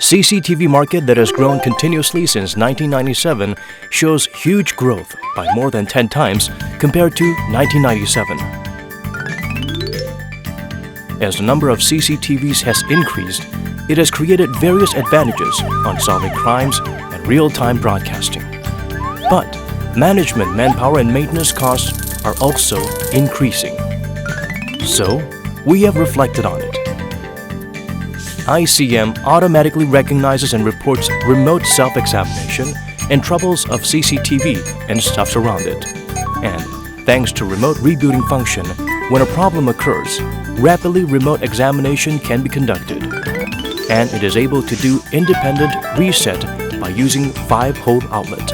CCTV market that has grown continuously since 1997 shows huge growth by more than 10 times compared to 1997. As the number of CCTVs has increased, it has created various advantages on solving crimes and real-time broadcasting. But management, manpower, and maintenance costs are also increasing. So, we have reflected on it. ICM automatically recognizes and reports remote self-examination and troubles of CCTV and stuff around it. And thanks to remote rebooting function, when a problem occurs, rapidly remote examination can be conducted. And it is able to do independent reset by using 5-hole outlet.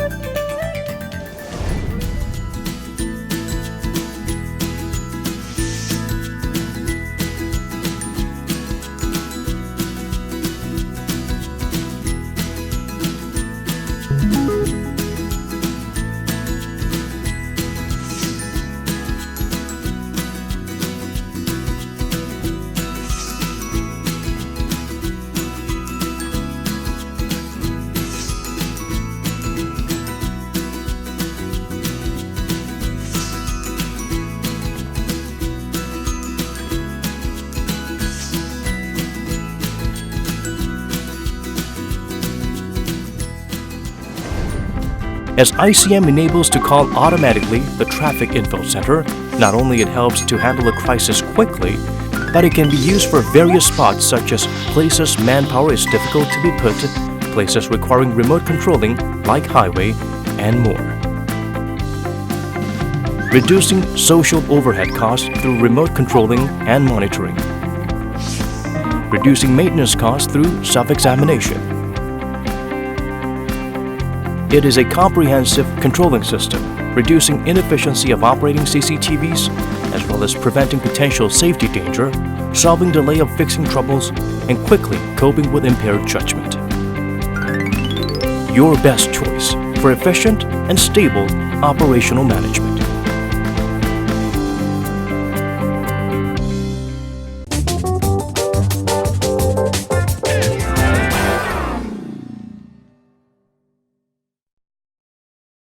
As ICM enables to call automatically the traffic info center, not only it helps to handle a crisis quickly, but it can be used for various spots such as places manpower is difficult to be put, places requiring remote controlling like highway, and more. Reducing social overhead costs through remote controlling and monitoring. Reducing maintenance costs through self-examination. It is a comprehensive controlling system, reducing inefficiency of operating CCTVs, as well as preventing potential safety danger, solving delay of fixing troubles, and quickly coping with impaired judgment. Your best choice for efficient and stable operational management.